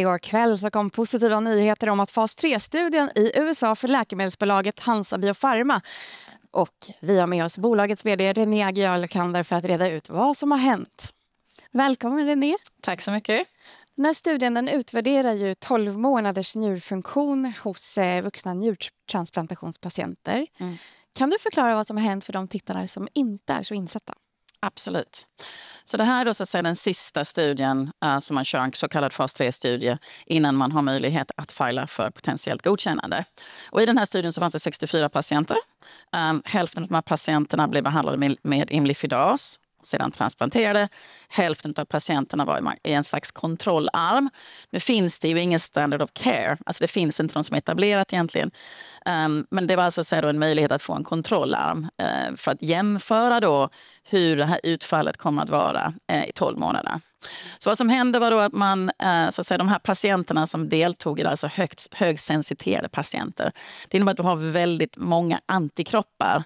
Igår kväll så kom positiva nyheter om att fas 3-studien i USA för läkemedelsbolaget Hansa Biopharma. Och vi har med oss bolagets vd René Aguiar-Lucander för att reda ut vad som har hänt. Välkommen René. Tack så mycket. Den här studien den utvärderar ju 12 månaders njurfunktion hos vuxna njurtransplantationspatienter. Kan du förklara vad som har hänt för de tittare som inte är så insatta? Absolut. Så det här är då så att säga den sista studien som man kör, en så kallad fas 3-studie, innan man har möjlighet att fila för potentiellt godkännande. Och i den här studien så fanns det 64 patienter. Hälften av de här patienterna blev behandlade med imlifidas, sedan transplanterade. Hälften av patienterna var i en slags kontrollarm. Nu finns det ju ingen standard of care. Alltså det finns inte någon som är etablerat egentligen. Men det var alltså så en möjlighet att få en kontrollarm för att jämföra då hur det här utfallet kommer att vara i 12 månader. Så vad som hände var då att man, så att säga, de här patienterna som deltog är alltså högsensiterade patienter. Det innebär att du har väldigt många antikroppar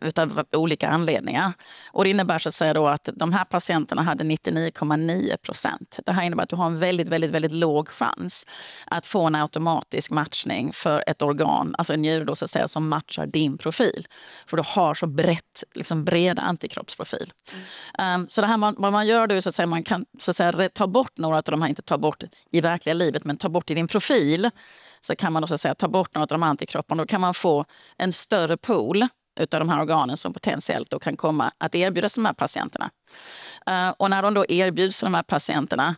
utav olika anledningar. Och det innebär så att säga då att de här patienterna hade 99,9%. Det här innebär att du har en väldigt låg chans att få en automatisk matchning för ett organ, alltså en njure då så att säga, som matchar din profil. För du har så breda antikroppsprofil. Så det här vad man gör då är så att säga, man kan så att säga ta bort några av de här, inte ta bort i verkliga livet, men ta bort i din profil, så kan man då så att säga ta bort några av de antikropparna. Då kan man få en större pool utav de här organen som potentiellt då kan komma att erbjudas de här patienterna. Och när de då erbjuds de här patienterna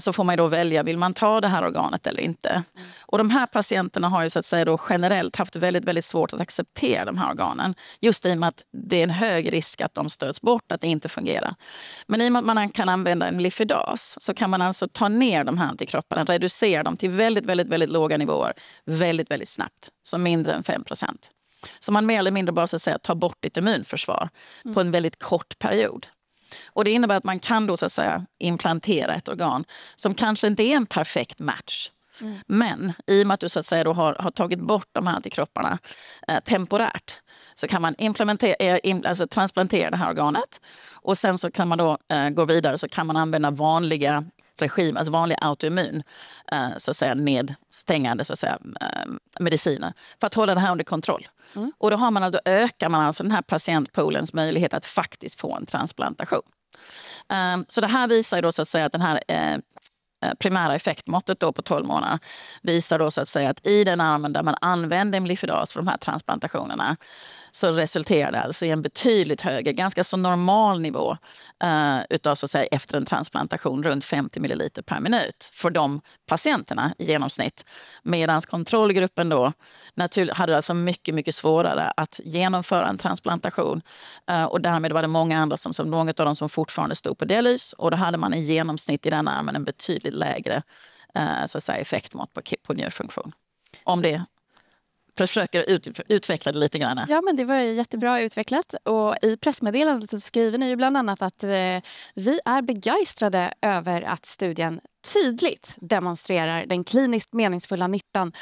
så får man då välja, vill man ta det här organet eller inte. Och de här patienterna har ju så att säga då generellt haft väldigt svårt att acceptera de här organen. Just i och med att det är en hög risk att de stöts bort, att det inte fungerar. Men i och med att man kan använda en imlifidas så kan man alltså ta ner de här antikropparna, reducera dem till väldigt låga nivåer väldigt snabbt, så mindre än 5%. Så man mer eller mindre bara så att säga tar bort ditt immunförsvar på en väldigt kort period. Och det innebär att man kan då så att säga implantera ett organ som kanske inte är en perfekt match. Men i och med att du så att säga då har tagit bort de här antikropparna temporärt, så kan man alltså transplantera det här organet. Och sen så kan man då gå vidare, så kan man använda vanliga regim, alltså vanlig autoimmun, så att säga nedstängande så att säga, mediciner för att hålla det här under kontroll. Och då ökar man alltså den här patientpoolens möjlighet att faktiskt få en transplantation. Så det här visar då så att säga att den här primära effektmåttet då på 12 månader visar då så att säga att i den armen där man använder imlifidas för de här transplantationerna, så resulterar det alltså i en betydligt högre, ganska så normal nivå utav så att säga efter en transplantation, runt 50 ml per minut för de patienterna i genomsnitt. Medan kontrollgruppen då hade alltså mycket svårare att genomföra en transplantation. Och därmed var det många andra många av dem som fortfarande stod på dialys, och då hade man i genomsnitt i den armen en betydligt lägre så att säga, effektmått på njurfunktion. Om det försöker utveckla det lite grann. Ja, men det var jättebra utvecklat. Och i pressmeddelandet så skriver ni ju bland annat att vi är begeistrade över att studien tydligt demonstrerar den kliniskt meningsfulla nyttan,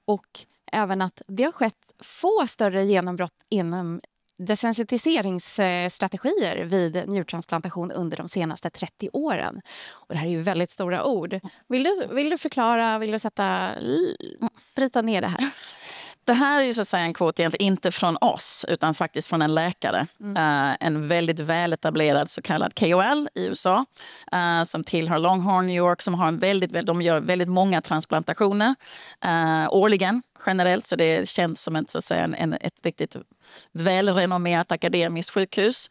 och även att det har skett få större genombrott inom desensitiseringsstrategier vid njurtransplantation under de senaste 30 åren. Och det här är ju väldigt stora ord. Vill du förklara, bryta ner det här? Det här är ju så att säga en kvot egentligen inte från oss, utan faktiskt från en läkare. En väldigt väletablerad så kallad KOL i USA som tillhör Longhorn New York, som har de gör väldigt många transplantationer årligen generellt, så det känns som ett riktigt välrenommerat akademiskt sjukhus.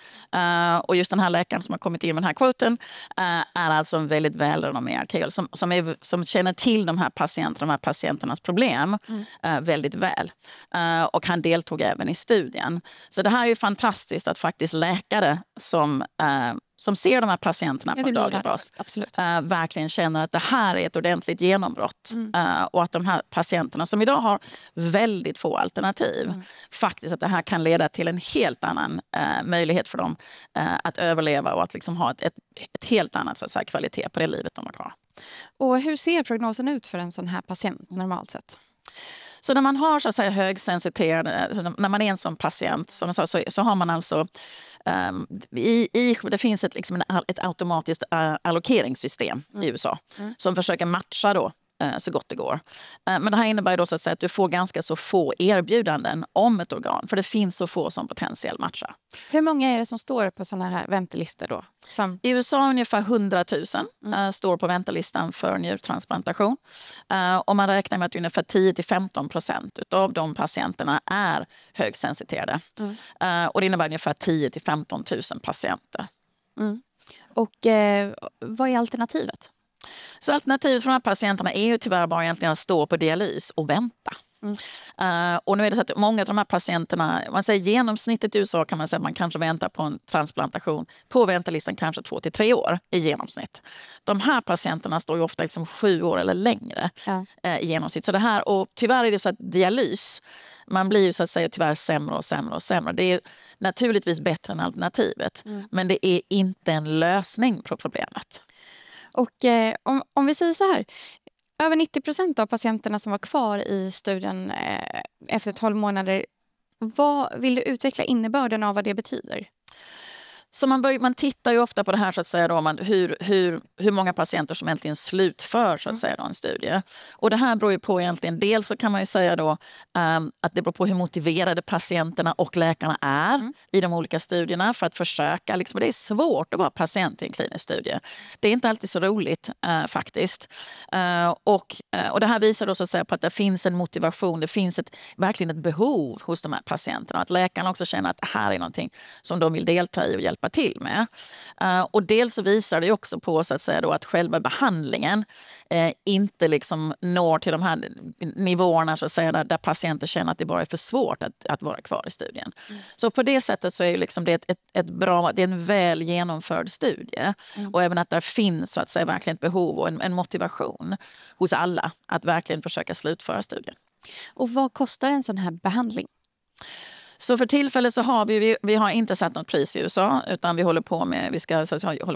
Och just den här läkaren som har kommit in med den här kvoten är alltså en väldigt välrenommerad KOL som känner till de här patienternas problem väldigt väl. Och han deltog även i studien. Så det här är ju fantastiskt att faktiskt läkare som ser de här patienterna på daglig bas verkligen känner att det här är ett ordentligt genombrott. Och att de här patienterna som idag har väldigt få alternativ, faktiskt att det här kan leda till en helt annan möjlighet för dem att överleva och att liksom ha ett helt annat så att säga, kvalitet på det livet de har kvar. Och hur ser prognosen ut för en sån här patient normalt sett? Så när man har så att säga högsensiterade, när man är en sån patient som jag sa, så har man alltså det finns ett automatiskt allokeringssystem i USA som försöker matcha då så gott det går. Men det här innebär då så att säga att du får ganska så få erbjudanden om ett organ, för det finns så få som potentiellt matchar. Hur många är det som står på såna här väntelistor då? I USA ungefär 100 000 står på väntelistan för njurtransplantation. Och man räknar med att ungefär 10-15% av de patienterna är högsensiterade. Och det innebär ungefär 10-15 000 patienter. Och vad är alternativet? Så alternativet för de här patienterna är ju tyvärr bara egentligen att stå på dialys och vänta. Och nu är det så att många av de här patienterna, man säger genomsnittet i USA kan man säga att man kanske väntar på en transplantation på väntelistan kanske 2 till 3 år i genomsnitt. De här patienterna står ju ofta 7 år eller längre i genomsnitt. Så det här, och tyvärr är det så att dialys, man blir ju så att säga tyvärr sämre och sämre och sämre. Det är naturligtvis bättre än alternativet, men det är inte en lösning på problemet. Och om vi säger så här, över 90% av patienterna som var kvar i studien efter 12 månader, vad vill du utveckla innebörden av vad det betyder? Så man tittar ju ofta på det här så att säga då, hur många patienter som egentligen slutför så att säga då, en studie. Och det här beror ju på egentligen, dels så kan man ju säga då att det beror på hur motiverade patienterna och läkarna är i de olika studierna för att försöka. Det är svårt att vara patient i en klinisk studie. Det är inte alltid så roligt faktiskt. Och det här visar då så att säga på att det finns en motivation, det finns verkligen ett behov hos de här patienterna. Att läkarna också känner att det här är någonting som de vill delta i och hjälpa till med. Och dels så visar det också på så att säga då att själva behandlingen inte når till de här nivåerna så att säga, där patienter känner att det bara är för svårt att vara kvar i studien. Så på det sättet så är ju det det är en väl genomförd studie. Och även att där finns så att säga verkligen ett behov och en motivation hos alla att verkligen försöka slutföra studien. Och vad kostar en sån här behandling? Så för tillfället så har vi har inte satt något pris i USA, utan vi håller på med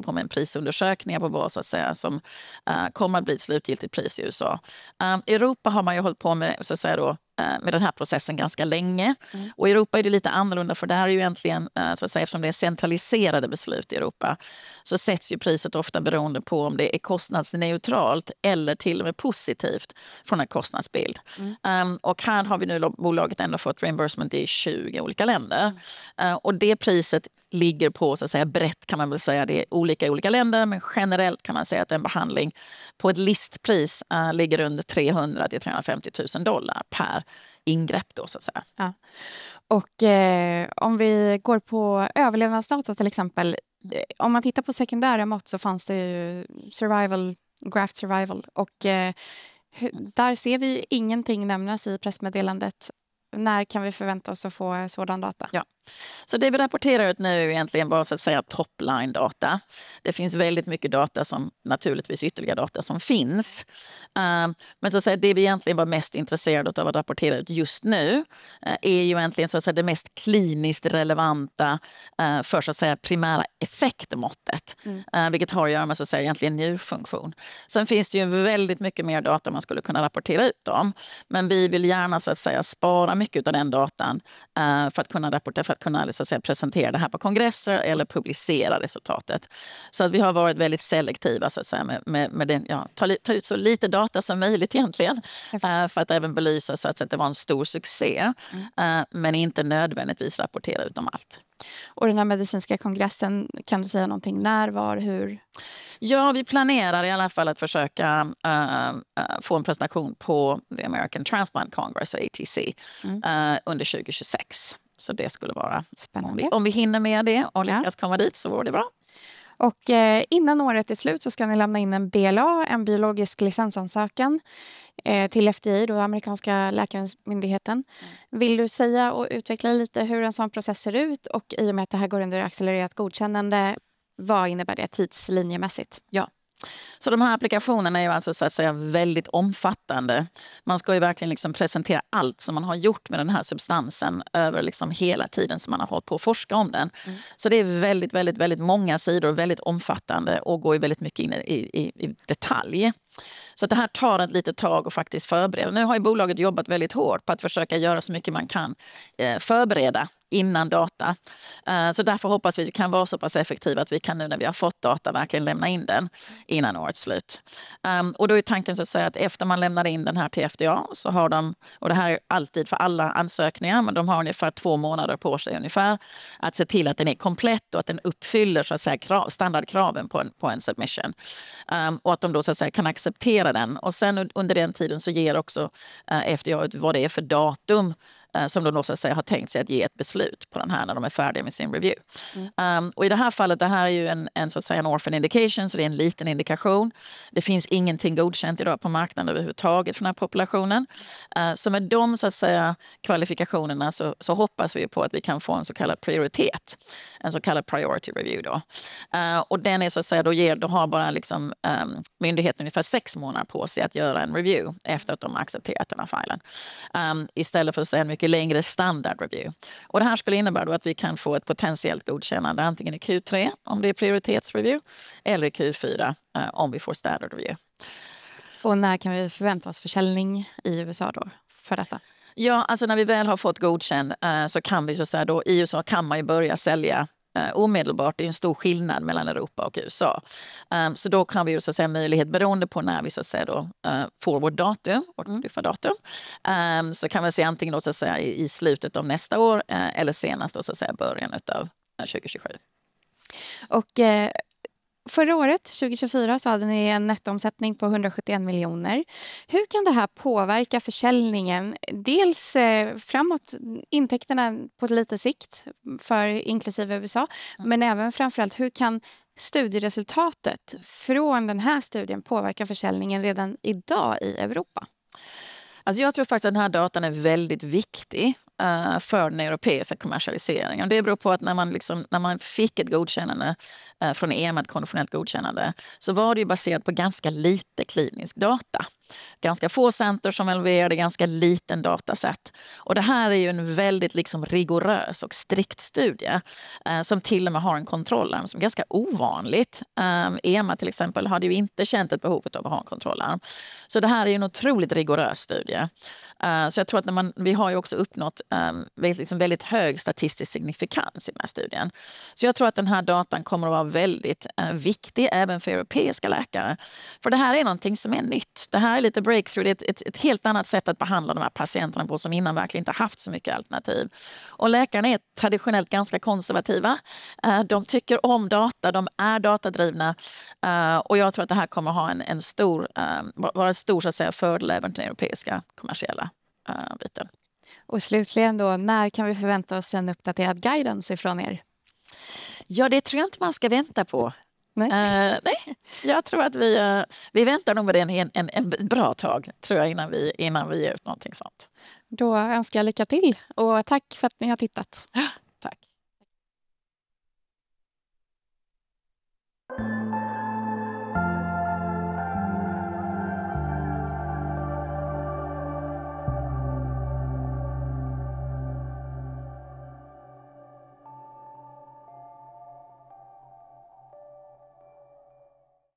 en prisundersökning på vad så att säga som kommer att bli ett slutgiltigt pris i USA. I Europa har man ju hållit på med så att säga då med den här processen ganska länge. Och i Europa är det lite annorlunda, för där är ju egentligen så att säga, eftersom det är centraliserade beslut i Europa, så sätts ju priset ofta beroende på om det är kostnadsneutralt eller till och med positivt från en kostnadsbild. Och här har vi nu bolaget ändå fått reimbursement i 20 olika länder. Och det priset ligger på så att säga brett, kan man väl säga. Det är olika i olika länder, men generellt kan man säga att en behandling på ett listpris ligger under 300 till 350 000 dollar per ingrepp då så att säga. Ja. Och om vi går på överlevnadsdata till exempel, om man tittar på sekundära mått så fanns det ju graft survival, och där ser vi ingenting nämnas i pressmeddelandet. När kan vi förvänta oss att få sådan data? Ja. Så det vi rapporterar ut nu är egentligen bara så att säga topline-data. Det finns väldigt mycket data, som naturligtvis ytterligare data som finns. Men så att säga, det vi egentligen var mest intresserade av att rapportera ut just nu är ju egentligen så att säga det mest kliniskt relevanta för så att säga primära effektmåttet. Vilket har att göra med så att säga egentligen njurfunktion. Sen finns det ju väldigt mycket mer data man skulle kunna rapportera ut om. Men vi vill gärna så att säga spara mycket av den datan för att kunna rapportera, för att kunna så att säga, presentera det här på kongresser eller publicera resultatet. Så att vi har varit väldigt selektiva så att säga, med den, ta ut så lite data som möjligt egentligen. För att även belysa så att det var en stor succé. Men inte nödvändigtvis rapportera ut om allt. Och den här medicinska kongressen, kan du säga någonting? När, var, hur? Ja, vi planerar i alla fall att försöka få en presentation på The American Transplant Congress, och ATC, under 2026. Så det skulle vara spännande. Om vi hinner med det och lyckas komma dit så vore det bra. Och innan året är slut så ska ni lämna in en BLA, en biologisk licensansökan till FDA, då amerikanska läkemedelsmyndigheten. Vill du säga och utveckla lite hur en sån process ser ut, och i och med att det här går under accelererat godkännande, vad innebär det tidslinjemässigt? Ja. Så de här applikationerna är ju alltså så att säga väldigt omfattande. Man ska ju verkligen liksom presentera allt som man har gjort med den här substansen över liksom hela tiden som man har hållit på att forska om den. Så det är väldigt, väldigt, väldigt många sidor och väldigt omfattande och går ju väldigt mycket in i detalj. Så det här tar ett litet tag att faktiskt förbereda. Nu har ju bolaget jobbat väldigt hårt på att försöka göra så mycket man kan förbereda innan data. Så därför hoppas vi kan vara så pass effektiva att vi kan nu när vi har fått data verkligen lämna in den innan årets slut. Och då är tanken så att säga att efter man lämnar in den här till FDA så har de, och det här är alltid för alla ansökningar, men de har ungefär 2 månader på sig ungefär att se till att den är komplett och att den uppfyller så att säga standardkraven på en submission. Och att de då så att säga kan acceptera den. Och sen under den tiden så ger också FDA vad det är för datum som de då så att säga har tänkt sig att ge ett beslut på den här när de är färdiga med sin review. Och i det här fallet, det här är ju en så att säga en orphan indication, så det är en liten indikation. Det finns ingenting godkänt idag på marknaden överhuvudtaget för den här populationen. Så med de så att säga kvalifikationerna så hoppas vi på att vi kan få en så kallad prioritet, en så kallad priority review då. Och den är så att säga, då har bara liksom myndigheten ungefär 6 månader på sig att göra en review efter att de har accepterat den här filen. Istället för att säga en mycket längre standard review. Och det här skulle innebära då att vi kan få ett potentiellt godkännande antingen i Q3 om det är prioritetsreview eller i Q4 om vi får standard review. Och när kan vi förvänta oss försäljning i USA då för detta? Ja, alltså när vi väl har fått godkänd så kan vi så säga då i USA kan man ju börja sälja omedelbart. Det är en stor skillnad mellan Europa och USA. Så då kan vi ju så att säga möjlighet beroende på när vi så att säga då får vårt datum, vårt datum. Så kan vi se antingen då så att säga i slutet av nästa år eller senast då så att säga början av 2027. Och förra året, 2024, så hade ni en nettoomsättning på 171 miljoner. Hur kan det här påverka försäljningen? Dels framåt, intäkterna på lite sikt, för inklusive USA. Men även framförallt, hur kan studieresultatet från den här studien påverka försäljningen redan idag i Europa? Alltså jag tror faktiskt att den här datan är väldigt viktig för den europeiska kommersialiseringen. Det beror på att när man fick ett godkännande från EMA, ett konditionellt godkännande, så var det ju baserat på ganska lite klinisk data. Ganska få center som levererade ganska liten dataset. Och det här är ju en väldigt rigorös och strikt studie som till och med har en kontrollarm som är ganska ovanligt. EMA till exempel hade ju inte känt ett behov av att ha en kontrollarm. Så det här är ju en otroligt rigorös studie. Så jag tror att vi har ju också uppnått väldigt hög statistisk signifikans i den här studien. Så jag tror att den här datan kommer att vara väldigt viktig även för europeiska läkare. För det här är någonting som är nytt. Det här är lite breakthrough. Det är ett helt annat sätt att behandla de här patienterna på som innan verkligen inte haft så mycket alternativ. Och läkarna är traditionellt ganska konservativa. De tycker om data, de är datadrivna. Och jag tror att det här kommer att ha vara en stor så att säga, fördel även till den europeiska kommersiella biten. Och slutligen då, när kan vi förvänta oss en uppdaterad guidance ifrån er? Ja, det tror jag inte man ska vänta på. Nej. Nej. Jag tror att vi väntar nog med det en bra tag tror jag innan vi ger ut någonting sånt. Då önskar jag lycka till och tack för att ni har tittat.